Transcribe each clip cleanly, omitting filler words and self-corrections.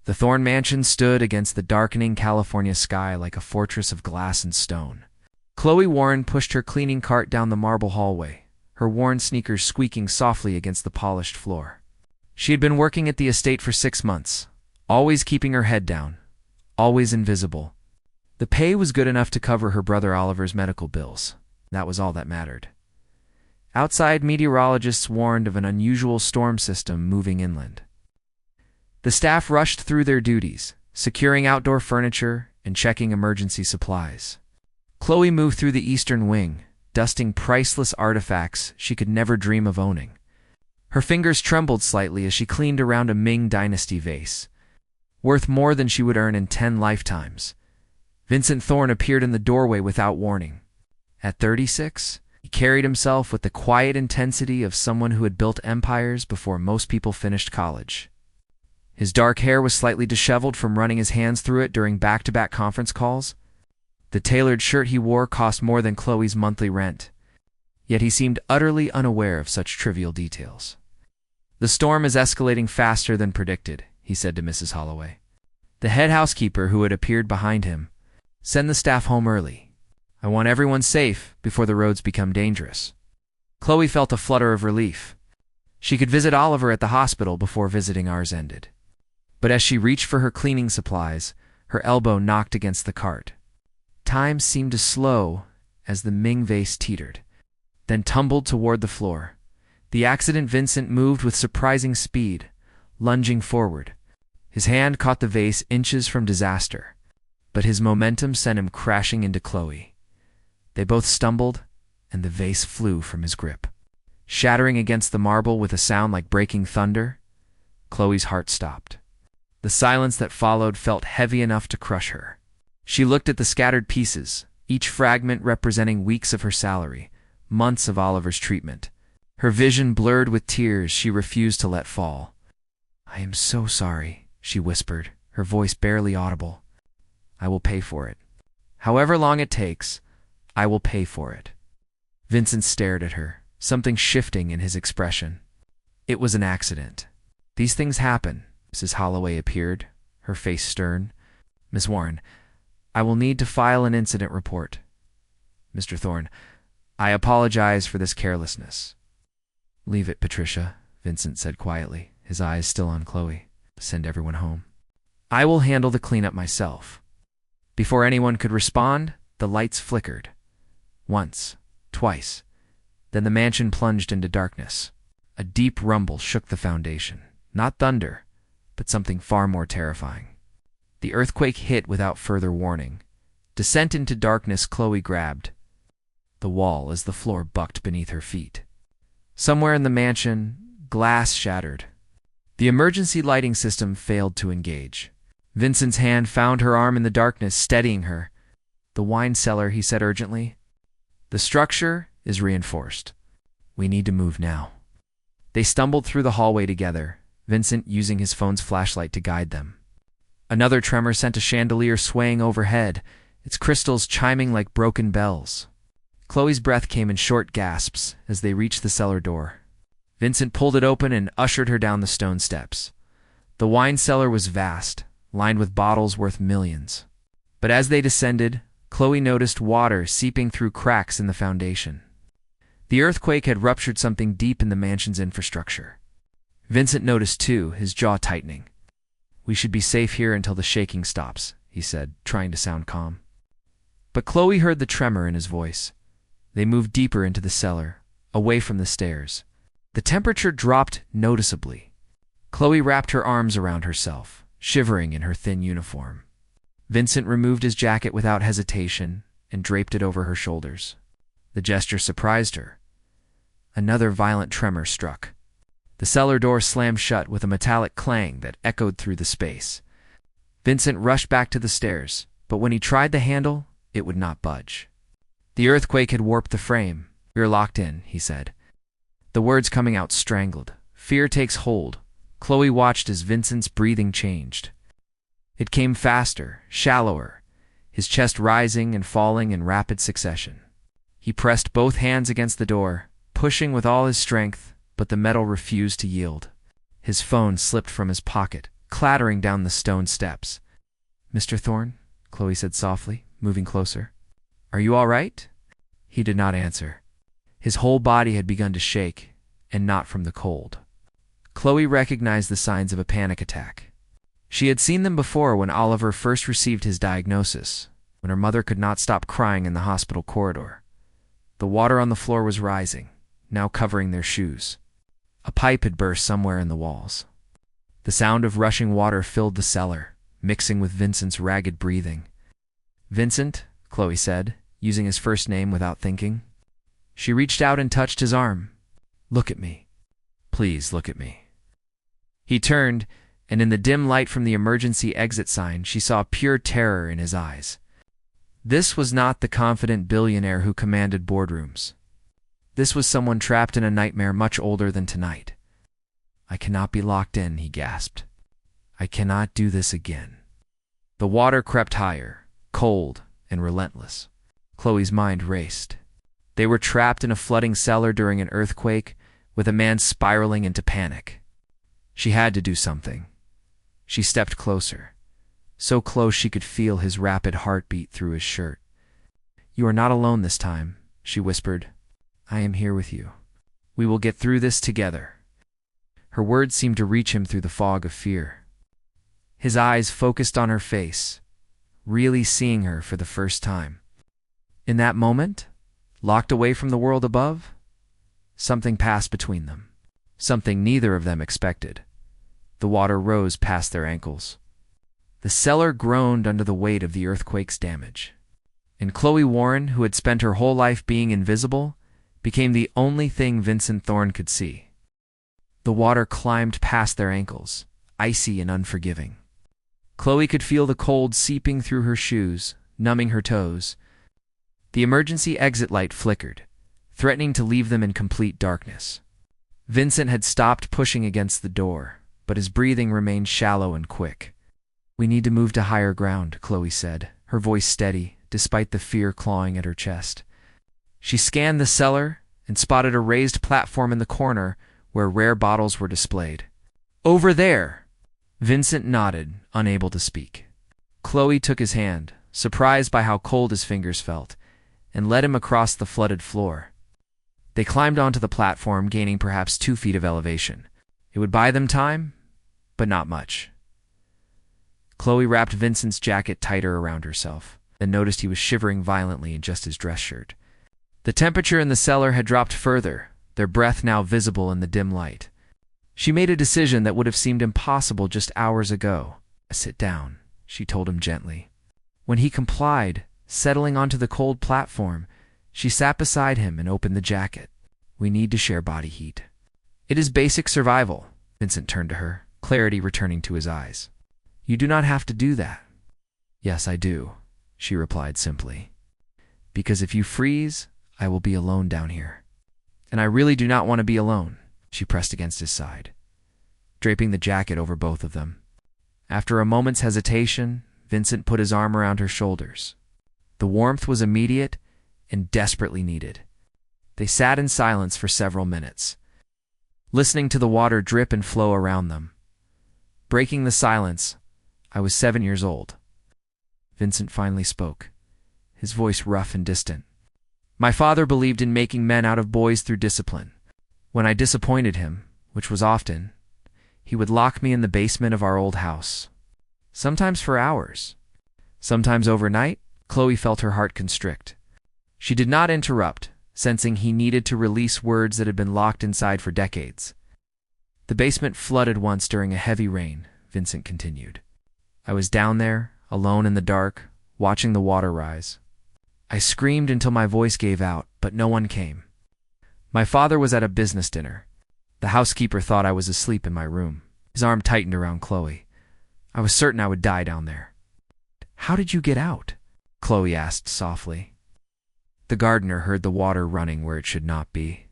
The Thorne mansion stood against the darkening California sky like a fortress of glass and stone. Chloe Warren pushed her cleaning cart down the marble hallway, her worn sneakers squeaking softly against the polished floor. She had been working at the estate for 6 months, always keeping her head down, always invisible. The pay was good enough to cover her brother Oliver's medical bills. That was all that mattered. Outside, meteorologists warned of an unusual storm system moving inland. The staff rushed through their duties, securing outdoor furniture and checking emergency supplies. Chloe moved through the eastern wing, dusting priceless artifacts she could never dream of owning. Her fingers trembled slightly as she cleaned around a Ming Dynasty vase, worth more than she would earn in 10 lifetimes. Vincent Thorne appeared in the doorway without warning. At 36, he carried himself with the quiet intensity of someone who had built empires before most people finished college. His dark hair was slightly disheveled from running his hands through it during back-to-back conference calls. The tailored shirt he wore cost more than Chloe's monthly rent, yet he seemed utterly unaware of such trivial details. "The storm is escalating faster than predicted," he said to Mrs. Holloway. The head housekeeper, who had appeared behind him, "Send the staff home early. I want everyone safe before the roads become dangerous." Chloe felt a flutter of relief. She could visit Oliver at the hospital before visiting ours ended. But as she reached for her cleaning supplies, her elbow knocked against the cart. Time seemed to slow as the Ming vase teetered, then tumbled toward the floor. The accident Vincent moved with surprising speed, lunging forward. His hand caught the vase inches from disaster, but his momentum sent him crashing into Chloe. They both stumbled, and the vase flew from his grip. Shattering against the marble with a sound like breaking thunder, Chloe's heart stopped. The silence that followed felt heavy enough to crush her. She looked at the scattered pieces, each fragment representing weeks of her salary, months of Oliver's treatment. Her vision blurred with tears she refused to let fall. "I am so sorry," she whispered, her voice barely audible. "I will pay for it. However long it takes, I will pay for it." Vincent stared at her, something shifting in his expression. "It was an accident. These things happen." Mrs. Holloway appeared, her face stern. "Miss Warren, I will need to file an incident report." "Mr. Thorne, I apologize for this carelessness." "Leave it, Patricia," Vincent said quietly, his eyes still on Chloe. "Send everyone home. I will handle the cleanup myself." Before anyone could respond, the lights flickered. Once, twice. Then the mansion plunged into darkness. A deep rumble shook the foundation. Not thunder, but something far more terrifying. The earthquake hit without further warning. Descent into darkness, Chloe grabbed the wall as the floor bucked beneath her feet. Somewhere in the mansion, glass shattered. The emergency lighting system failed to engage. Vincent's hand found her arm in the darkness, steadying her. "The wine cellar," he said urgently. "The structure is reinforced. We need to move now." They stumbled through the hallway together, Vincent using his phone's flashlight to guide them. Another tremor sent a chandelier swaying overhead, its crystals chiming like broken bells. Chloe's breath came in short gasps as they reached the cellar door. Vincent pulled it open and ushered her down the stone steps. The wine cellar was vast, lined with bottles worth millions. But as they descended, Chloe noticed water seeping through cracks in the foundation. The earthquake had ruptured something deep in the mansion's infrastructure. Vincent noticed too, his jaw tightening. "We should be safe here until the shaking stops," he said, trying to sound calm. But Chloe heard the tremor in his voice. They moved deeper into the cellar, away from the stairs. The temperature dropped noticeably. Chloe wrapped her arms around herself, shivering in her thin uniform. Vincent removed his jacket without hesitation and draped it over her shoulders. The gesture surprised her. Another violent tremor struck. The cellar door slammed shut with a metallic clang that echoed through the space. Vincent rushed back to the stairs, but when he tried the handle, it would not budge. The earthquake had warped the frame. "We're locked in," he said. The words coming out strangled. Fear takes hold. Chloe watched as Vincent's breathing changed. It came faster, shallower, his chest rising and falling in rapid succession. He pressed both hands against the door, pushing with all his strength, but the metal refused to yield. His phone slipped from his pocket, clattering down the stone steps. "Mr. Thorne," Chloe said softly, moving closer. "Are you all right?" He did not answer. His whole body had begun to shake, and not from the cold. Chloe recognized the signs of a panic attack. She had seen them before when Oliver first received his diagnosis, when her mother could not stop crying in the hospital corridor. The water on the floor was rising, now covering their shoes. A pipe had burst somewhere in the walls. The sound of rushing water filled the cellar, mixing with Vincent's ragged breathing. "Vincent," Chloe said, using his first name without thinking. She reached out and touched his arm. "Look at me. Please look at me." He turned, and in the dim light from the emergency exit sign, she saw pure terror in his eyes. This was not the confident billionaire who commanded boardrooms. This was someone trapped in a nightmare much older than tonight. "I cannot be locked in," he gasped. "I cannot do this again." The water crept higher, cold and relentless. Chloe's mind raced. They were trapped in a flooding cellar during an earthquake, with a man spiraling into panic. She had to do something. She stepped closer, so close she could feel his rapid heartbeat through his shirt. "You are not alone this time," she whispered. "I am here with you. We will get through this together." Her words seemed to reach him through the fog of fear. His eyes focused on her face, really seeing her for the first time. In that moment, locked away from the world above, something passed between them, something neither of them expected. The water rose past their ankles. The cellar groaned under the weight of the earthquake's damage. And Chloe Warren, who had spent her whole life being invisible, became the only thing Vincent Thorne could see. The water climbed past their ankles, icy and unforgiving. Chloe could feel the cold seeping through her shoes, numbing her toes. The emergency exit light flickered, threatening to leave them in complete darkness. Vincent had stopped pushing against the door, but his breathing remained shallow and quick. "We need to move to higher ground," Chloe said, her voice steady, despite the fear clawing at her chest. She scanned the cellar and spotted a raised platform in the corner where rare bottles were displayed. "Over there!" Vincent nodded, unable to speak. Chloe took his hand, surprised by how cold his fingers felt, and led him across the flooded floor. They climbed onto the platform, gaining perhaps 2 feet of elevation. It would buy them time, but not much. Chloe wrapped Vincent's jacket tighter around herself, then noticed he was shivering violently in just his dress shirt. The temperature in the cellar had dropped further, their breath now visible in the dim light. She made a decision that would have seemed impossible just hours ago. "Sit down," she told him gently. When he complied, settling onto the cold platform, she sat beside him and opened the jacket. "We need to share body heat. It is basic survival." Vincent turned to her, clarity returning to his eyes. "You do not have to do that." "Yes, I do," she replied simply. "Because if you freeze, I will be alone down here. And I really do not want to be alone." She pressed against his side, draping the jacket over both of them. After a moment's hesitation, Vincent put his arm around her shoulders. The warmth was immediate and desperately needed. They sat in silence for several minutes, listening to the water drip and flow around them. Breaking the silence, "I was 7 years old." Vincent finally spoke, his voice rough and distant. "My father believed in making men out of boys through discipline. When I disappointed him, which was often, he would lock me in the basement of our old house. Sometimes for hours, sometimes overnight." Chloe felt her heart constrict. She did not interrupt, sensing he needed to release words that had been locked inside for decades. "The basement flooded once during a heavy rain," Vincent continued. "I was down there, alone in the dark, watching the water rise. I screamed until my voice gave out, but no one came. My father was at a business dinner. The housekeeper thought I was asleep in my room." His arm tightened around Chloe. "I was certain I would die down there." "How did you get out?" Chloe asked softly. "The gardener heard the water running where it should not be.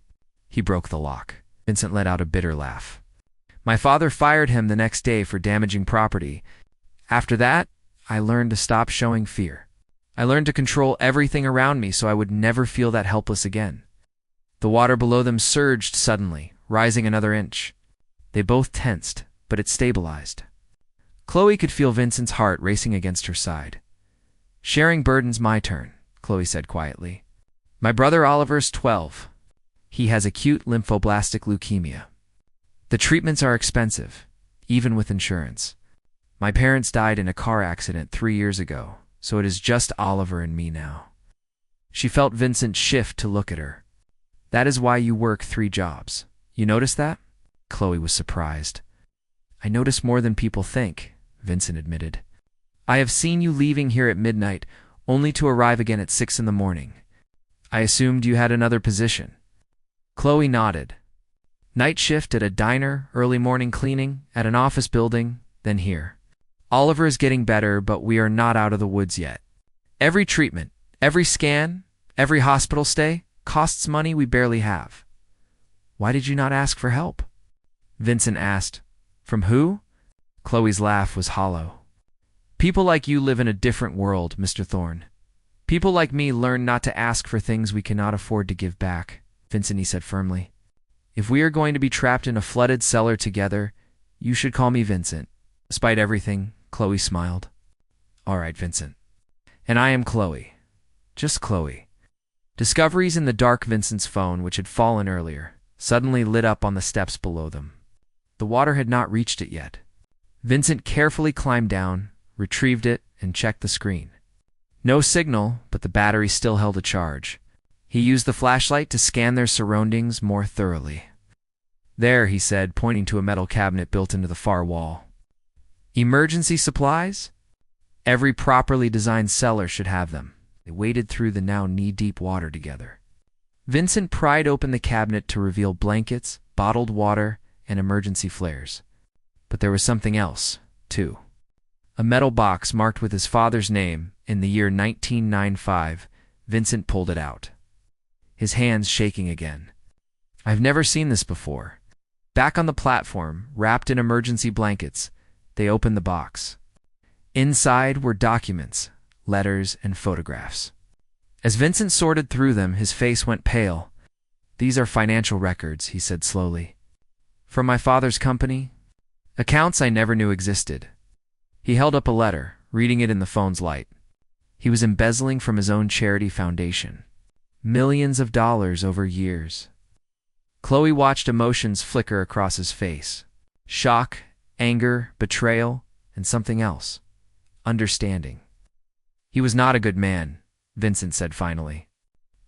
He broke the lock." Vincent let out a bitter laugh. "My father fired him the next day for damaging property. After that, I learned to stop showing fear. I learned to control everything around me so I would never feel that helpless again." The water below them surged suddenly, rising another inch. They both tensed, but it stabilized. Chloe could feel Vincent's heart racing against her side. "Sharing burden's my turn," Chloe said quietly. "My brother Oliver's 12. He has acute lymphoblastic leukemia. The treatments are expensive, even with insurance. My parents died in a car accident 3 years ago, so it is just Oliver and me now." She felt Vincent shift to look at her. "That is why you work 3 jobs. You notice that?" Chloe was surprised. "I notice more than people think," Vincent admitted. "I have seen you leaving here at midnight, only to arrive again at 6 in the morning. I assumed you had another position." Chloe nodded. "Night shift at a diner, early morning cleaning, at an office building, then here. Oliver is getting better, but we are not out of the woods yet. Every treatment, every scan, every hospital stay costs money we barely have." "Why did you not ask for help?" Vincent asked. "From who?" Chloe's laugh was hollow. "People like you live in a different world, Mr. Thorne. People like me learn not to ask for things we cannot afford to give back," Vincent said firmly. "If we are going to be trapped in a flooded cellar together, you should call me Vincent." Despite everything, Chloe smiled. "All right, Vincent. And I am Chloe. Just Chloe." Discoveries in the dark. Vincent's phone, which had fallen earlier, suddenly lit up on the steps below them. The water had not reached it yet. Vincent carefully climbed down, retrieved it, and checked the screen. No signal, but the battery still held a charge. He used the flashlight to scan their surroundings more thoroughly. "There," he said, pointing to a metal cabinet built into the far wall. "Emergency supplies? Every properly designed cellar should have them." They waded through the now knee-deep water together. Vincent pried open the cabinet to reveal blankets, bottled water, and emergency flares. But there was something else, too. A metal box marked with his father's name in the year 1995. Vincent pulled it out, his hands shaking again. "I've never seen this before." Back on the platform, wrapped in emergency blankets, they opened the box. Inside were documents, letters, and photographs. As Vincent sorted through them, his face went pale. "These are financial records," he said slowly. "From my father's company. Accounts I never knew existed." He held up a letter, reading it in the phone's light. He was embezzling from his own charity foundation. Millions of dollars over years. Chloe watched emotions flicker across his face. Shock, anger, betrayal, and something else. Understanding. "He was not a good man," Vincent said finally.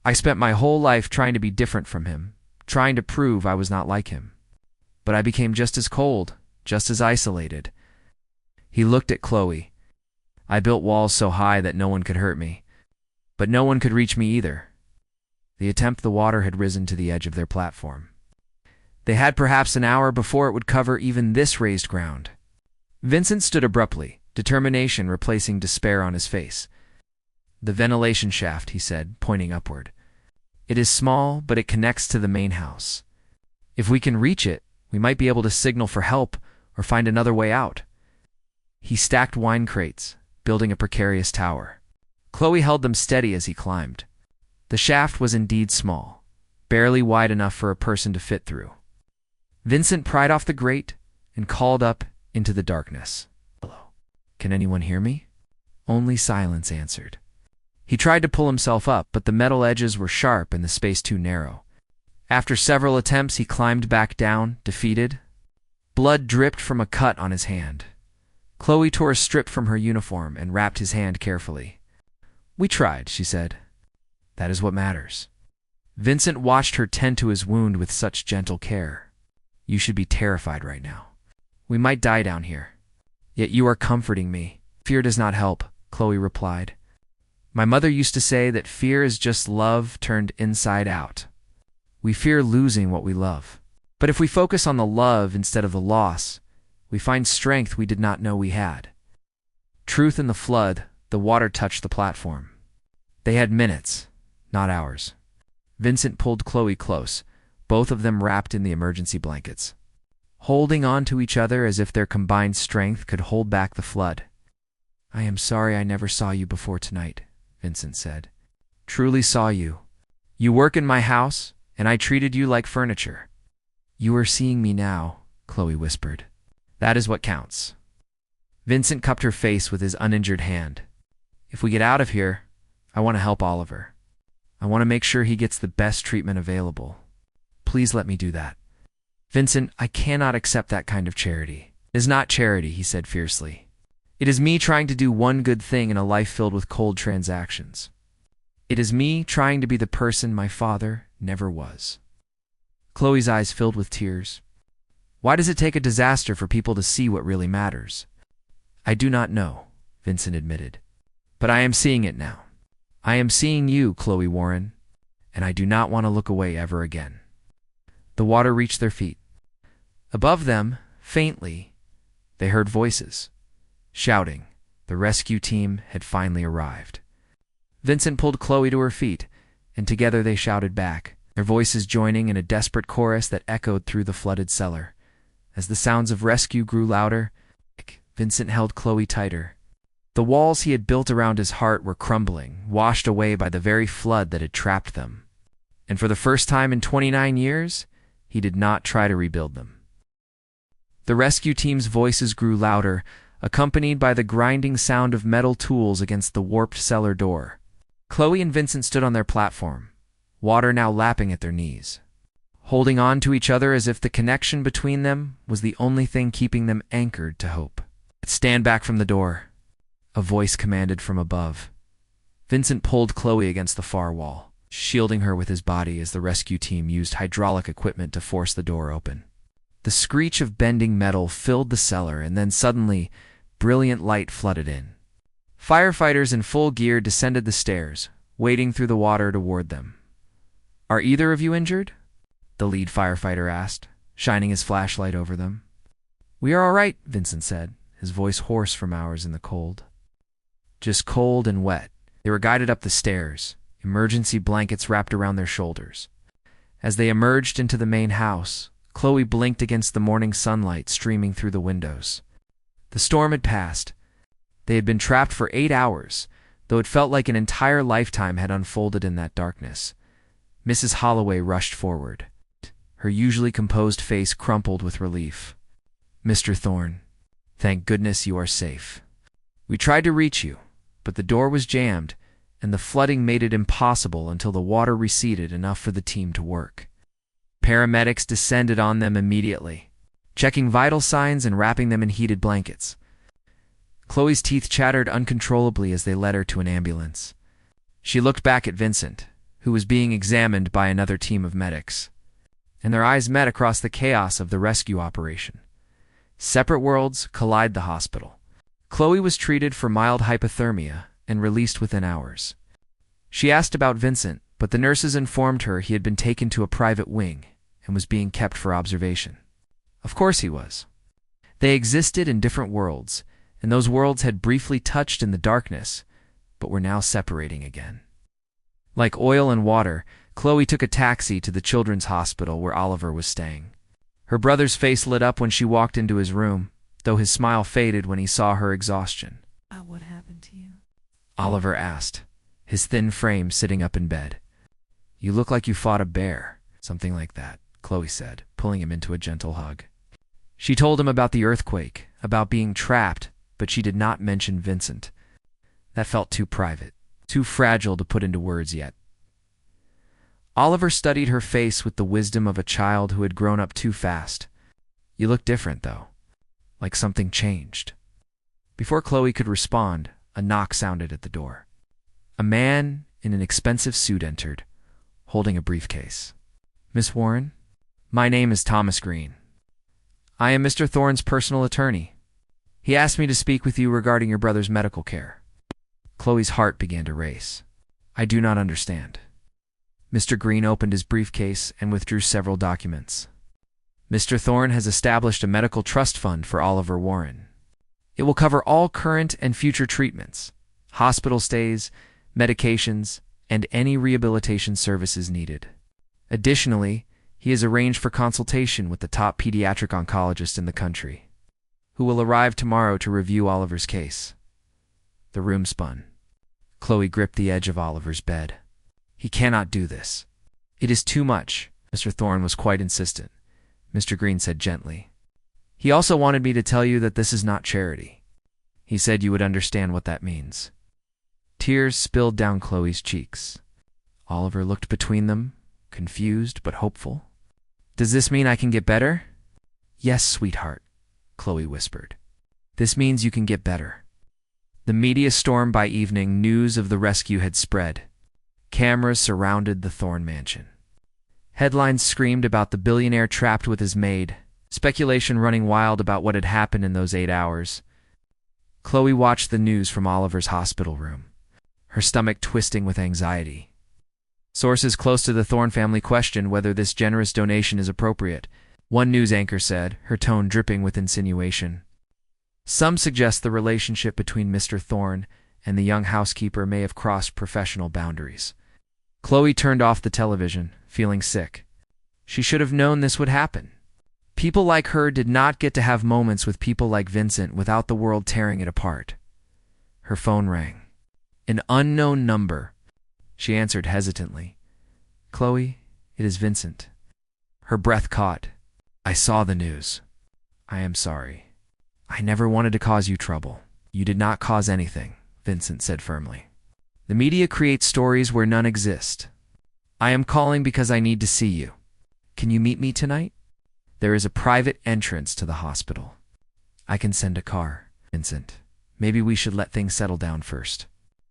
"I spent my whole life trying to be different from him, trying to prove I was not like him. But I became just as cold, just as isolated." He looked at Chloe. "I built walls so high that no one could hurt me. But no one could reach me either." The water had risen to the edge of their platform. They had perhaps an hour before it would cover even this raised ground. Vincent stood abruptly, determination replacing despair on his face. "The ventilation shaft," he said, pointing upward. "It is small, but it connects to the main house. If we can reach it, we might be able to signal for help or find another way out." He stacked wine crates, building a precarious tower. Chloe held them steady as he climbed. The shaft was indeed small, barely wide enough for a person to fit through. Vincent pried off the grate and called up into the darkness. "Hello. Can anyone hear me?" Only silence answered. He tried to pull himself up, but the metal edges were sharp and the space too narrow. After several attempts, he climbed back down, defeated. Blood dripped from a cut on his hand. Chloe tore a strip from her uniform and wrapped his hand carefully. "We tried," she said. "That is what matters." Vincent watched her tend to his wound with such gentle care. "You should be terrified right now. We might die down here. Yet you are comforting me." "Fear does not help," Chloe replied. "My mother used to say that fear is just love turned inside out. We fear losing what we love. But if we focus on the love instead of the loss, we find strength we did not know we had." Truth in the flood, the water touched the platform. They had minutes, not hours. Vincent pulled Chloe close, both of them wrapped in the emergency blankets, holding on to each other as if their combined strength could hold back the flood. "I am sorry I never saw you before tonight," Vincent said. "Truly saw you. You work in my house, and I treated you like furniture." "You are seeing me now," Chloe whispered. "That is what counts." Vincent cupped her face with his uninjured hand. If we get out of here, I want to help Oliver. I want to make sure he gets the best treatment available. Please let me do that. Vincent, I cannot accept that kind of charity. It is not charity, he said fiercely. It is me trying to do one good thing in a life filled with cold transactions. It is me trying to be the person my father never was. Chloe's eyes filled with tears. Why does it take a disaster for people to see what really matters? I do not know, Vincent admitted. But I am seeing it now. I am seeing you, Chloe Warren, and I do not want to look away ever again. The water reached their feet. Above them, faintly, they heard voices, shouting. The rescue team had finally arrived. Vincent pulled Chloe to her feet, and together they shouted back, their voices joining in a desperate chorus that echoed through the flooded cellar. As the sounds of rescue grew louder, Vincent held Chloe tighter. The walls he had built around his heart were crumbling, washed away by the very flood that had trapped them. And for the first time in 29 years, he did not try to rebuild them. The rescue team's voices grew louder, accompanied by the grinding sound of metal tools against the warped cellar door. Chloe and Vincent stood on their platform, water now lapping at their knees, holding on to each other as if the connection between them was the only thing keeping them anchored to hope. Stand back from the door, a voice commanded from above. Vincent pulled Chloe against the far wall, shielding her with his body as the rescue team used hydraulic equipment to force the door open. The screech of bending metal filled the cellar, and then suddenly, brilliant light flooded in. Firefighters in full gear descended the stairs, wading through the water toward them. Are either of you injured? The lead firefighter asked, shining his flashlight over them. We are all right, Vincent said, his voice hoarse from hours in the cold. Just cold and wet. They were guided up the stairs, emergency blankets wrapped around their shoulders. As they emerged into the main house, Chloe blinked against the morning sunlight streaming through the windows. The storm had passed. They had been trapped for 8 hours, though it felt like an entire lifetime had unfolded in that darkness. Mrs. Holloway rushed forward, her usually composed face crumpled with relief. Mr. Thorne, thank goodness you are safe. We tried to reach you, but the door was jammed, and the flooding made it impossible until the water receded enough for the team to work. Paramedics descended on them immediately, checking vital signs and wrapping them in heated blankets. Chloe's teeth chattered uncontrollably as they led her to an ambulance. She looked back at Vincent, who was being examined by another team of medics, and their eyes met across the chaos of the rescue operation. Separate worlds collide the hospital. Chloe was treated for mild hypothermia and released within hours. She asked about Vincent, but the nurses informed her he had been taken to a private wing and was being kept for observation. Of course he was. They existed in different worlds, and those worlds had briefly touched in the darkness, but were now separating again. Like oil and water, Chloe took a taxi to the children's hospital where Oliver was staying. Her brother's face lit up when she walked into his room, though his smile faded when he saw her exhaustion. What happened to you? Oliver asked, his thin frame sitting up in bed. You look like you fought a bear. Something like that, Chloe said, pulling him into a gentle hug. She told him about the earthquake, about being trapped, but she did not mention Vincent. That felt too private, too fragile to put into words yet. Oliver studied her face with the wisdom of a child who had grown up too fast. You look different, though. Like something changed. Before Chloe could respond, a knock sounded at the door. A man in an expensive suit entered, holding a briefcase. Miss Warren? My name is Thomas Green. I am Mr. Thorne's personal attorney. He asked me to speak with you regarding your brother's medical care. Chloe's heart began to race. I do not understand. Mr. Green opened his briefcase and withdrew several documents. Mr. Thorne has established a medical trust fund for Oliver Warren. It will cover all current and future treatments, hospital stays, medications, and any rehabilitation services needed. Additionally, he has arranged for consultation with the top pediatric oncologist in the country, who will arrive tomorrow to review Oliver's case. The room spun. Chloe gripped the edge of Oliver's bed. He cannot do this. It is too much. Mr. Thorne was quite insistent. Mr. Green said gently. He also wanted me to tell you that this is not charity. He said you would understand what that means. Tears spilled down Chloe's cheeks. Oliver looked between them, confused but hopeful. Does this mean I can get better? Yes, sweetheart, Chloe whispered. This means you can get better. The media stormed by evening. News of the rescue had spread. Cameras surrounded the Thorne mansion. Headlines screamed about the billionaire trapped with his maid, speculation running wild about what had happened in those 8 hours. Chloe watched the news from Oliver's hospital room, her stomach twisting with anxiety. Sources close to the Thorne family questioned whether this generous donation is appropriate. One news anchor said, her tone dripping with insinuation. Some suggest the relationship between Mr. Thorne and the young housekeeper may have crossed professional boundaries. Chloe turned off the television, feeling sick. She should have known this would happen. People like her did not get to have moments with people like Vincent without the world tearing it apart. Her phone rang. An unknown number. She answered hesitantly. Chloe, it is Vincent. Her breath caught. I saw the news. I am sorry. I never wanted to cause you trouble. You did not cause anything, Vincent said firmly. The media creates stories where none exist. I am calling because I need to see you. Can you meet me tonight? There is a private entrance to the hospital. I can send a car, Vincent. Maybe we should let things settle down first.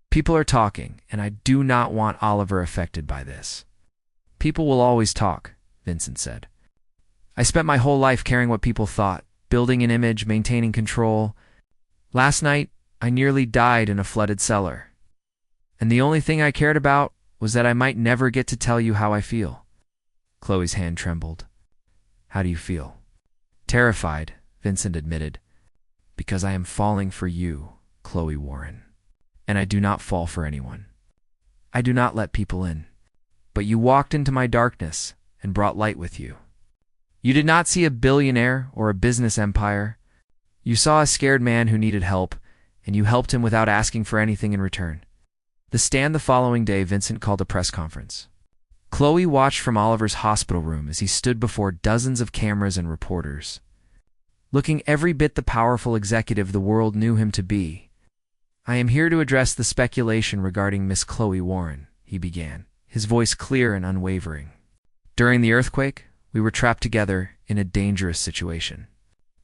People are talking, and I do not want Oliver affected by this. People will always talk, Vincent said. I spent my whole life caring what people thought, building an image, maintaining control. Last night, I nearly died in a flooded cellar. And the only thing I cared about was that I might never get to tell you how I feel. Chloe's hand trembled. How do you feel? Terrified, Vincent admitted. Because I am falling for you, Chloe Warren. And I do not fall for anyone. I do not let people in. But you walked into my darkness and brought light with you. You did not see a billionaire or a business empire. You saw a scared man who needed help, and you helped him without asking for anything in return. The following day, Vincent called a press conference. Chloe watched from Oliver's hospital room as he stood before dozens of cameras and reporters. Looking every bit the powerful executive the world knew him to be. I am here to address the speculation regarding Miss Chloe Warren, he began, his voice clear and unwavering. During the earthquake, we were trapped together in a dangerous situation.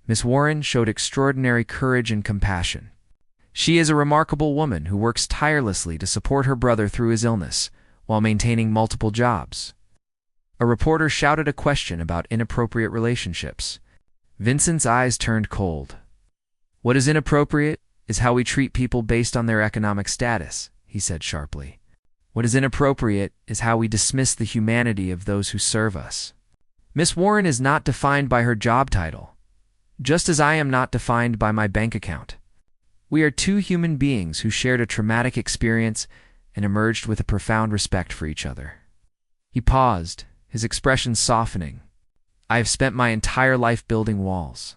Miss Warren showed extraordinary courage and compassion. She is a remarkable woman who works tirelessly to support her brother through his illness, while maintaining multiple jobs. A reporter shouted a question about inappropriate relationships. Vincent's eyes turned cold. What is inappropriate is how we treat people based on their economic status, he said sharply. What is inappropriate is how we dismiss the humanity of those who serve us. Miss Warren is not defined by her job title, just as I am not defined by my bank account. We are two human beings who shared a traumatic experience and emerged with a profound respect for each other. He paused, his expression softening. I have spent my entire life building walls.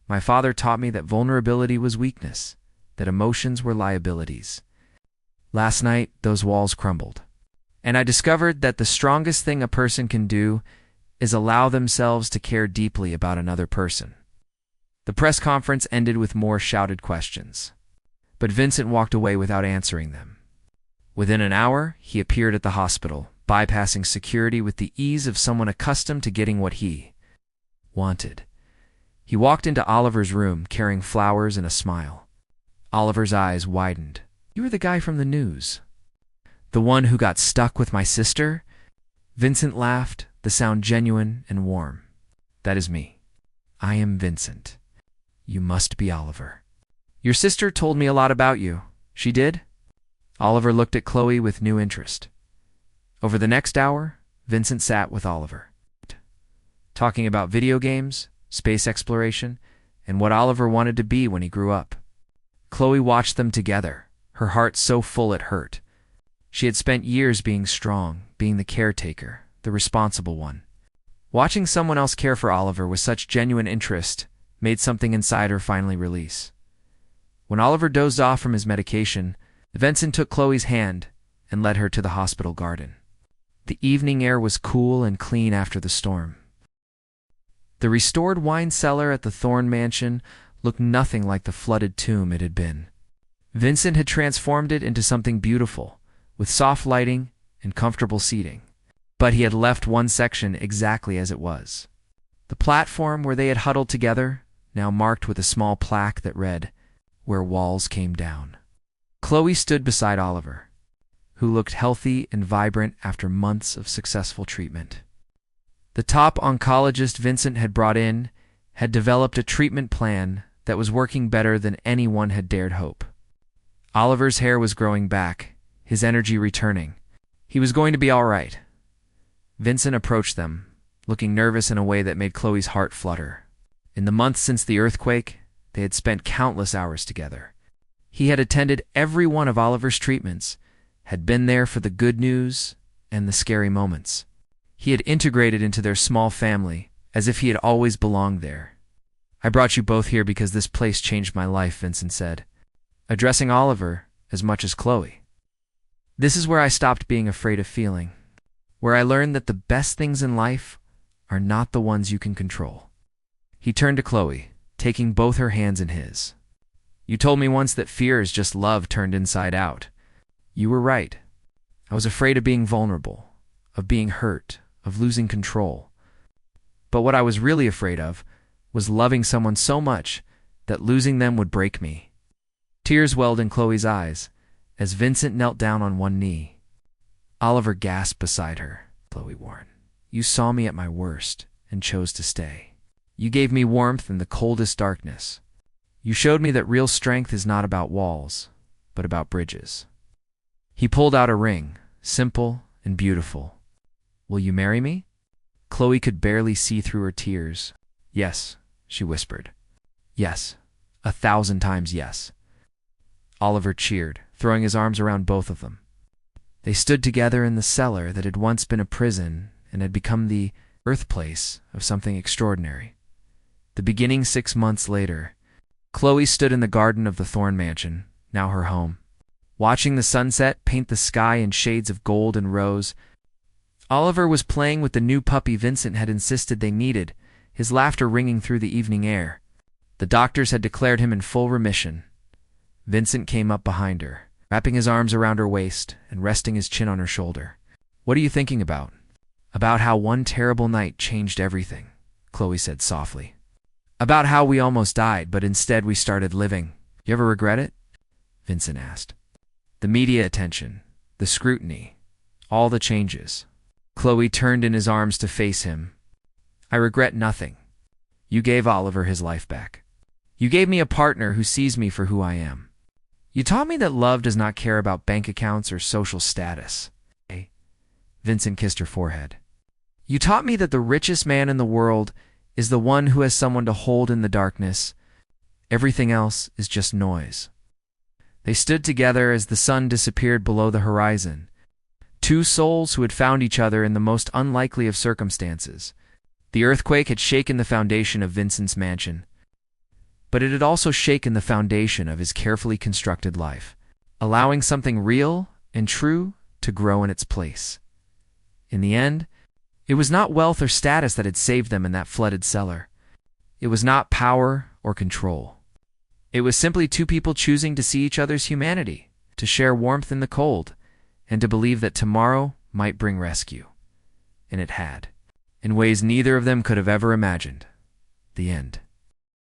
My father taught me that vulnerability was weakness, that emotions were liabilities. Last night, those walls crumbled, and I discovered that the strongest thing a person can do is allow themselves to care deeply about another person. The press conference ended with more shouted questions, but Vincent walked away without answering them. Within an hour, he appeared at the hospital, bypassing security with the ease of someone accustomed to getting what he wanted. He walked into Oliver's room carrying flowers and a smile. Oliver's eyes widened. You are the guy from the news. The one who got stuck with my sister? Vincent laughed, the sound genuine and warm. That is me. I am Vincent. You must be Oliver. Your sister told me a lot about you. She did? Oliver looked at Chloe with new interest. Over the next hour, Vincent sat with Oliver, talking about video games, space exploration, and what Oliver wanted to be when he grew up. Chloe watched them together, her heart so full it hurt. She had spent years being strong, being the caretaker, the responsible one. Watching someone else care for Oliver with such genuine interest made something inside her finally release. When Oliver dozed off from his medication, Vincent took Chloe's hand and led her to the hospital garden. The evening air was cool and clean after the storm. The restored wine cellar at the Thorne mansion looked nothing like the flooded tomb it had been. Vincent had transformed it into something beautiful, with soft lighting and comfortable seating. But he had left one section exactly as it was. The platform where they had huddled together, now marked with a small plaque that read, "Where Walls Came Down." Chloe stood beside Oliver, who looked healthy and vibrant after months of successful treatment. The top oncologist Vincent had brought in had developed a treatment plan that was working better than anyone had dared hope. Oliver's hair was growing back, his energy returning. He was going to be all right. Vincent approached them, looking nervous in a way that made Chloe's heart flutter. In the months since the earthquake, they had spent countless hours together. He had attended every one of Oliver's treatments, had been there for the good news and the scary moments. He had integrated into their small family as if he had always belonged there. "I brought you both here because this place changed my life," Vincent said, addressing Oliver as much as Chloe. "This is where I stopped being afraid of feeling, where I learned that the best things in life are not the ones you can control." He turned to Chloe, taking both her hands in his. "You told me once that fear is just love turned inside out. You were right. I was afraid of being vulnerable, of being hurt, of losing control. But what I was really afraid of was loving someone so much that losing them would break me." Tears welled in Chloe's eyes as Vincent knelt down on one knee. Oliver gasped beside her. "Chloe Warren, you saw me at my worst and chose to stay. You gave me warmth in the coldest darkness. You showed me that real strength is not about walls, but about bridges." He pulled out a ring, simple and beautiful. "Will you marry me?" Chloe could barely see through her tears. "Yes," she whispered. "Yes, 1,000 times yes." Oliver cheered, throwing his arms around both of them. They stood together in the cellar that had once been a prison and had become the birthplace of something extraordinary. The beginning 6 months later, Chloe stood in the garden of the Thorne mansion, now her home, watching the sunset paint the sky in shades of gold and rose. Oliver was playing with the new puppy Vincent had insisted they needed, his laughter ringing through the evening air. The doctors had declared him in full remission. Vincent came up behind her, wrapping his arms around her waist and resting his chin on her shoulder. "What are you thinking about?" "About how one terrible night changed everything," Chloe said softly. "About how we almost died, but instead we started living. You ever regret it?" Vincent asked. "The media attention, the scrutiny, all the changes." Chloe turned in his arms to face him. "I regret nothing. You gave Oliver his life back. You gave me a partner who sees me for who I am. You taught me that love does not care about bank accounts or social status." Vincent kissed her forehead. "You taught me that the richest man in the world is the one who has someone to hold in the darkness. Everything else is just noise." They stood together as the sun disappeared below the horizon. Two souls who had found each other in the most unlikely of circumstances. The earthquake had shaken the foundation of Vincent's mansion, but it had also shaken the foundation of his carefully constructed life, allowing something real and true to grow in its place. In the end, it was not wealth or status that had saved them in that flooded cellar. It was not power or control. It was simply two people choosing to see each other's humanity, to share warmth in the cold, and to believe that tomorrow might bring rescue. And it had, in ways neither of them could have ever imagined. The end.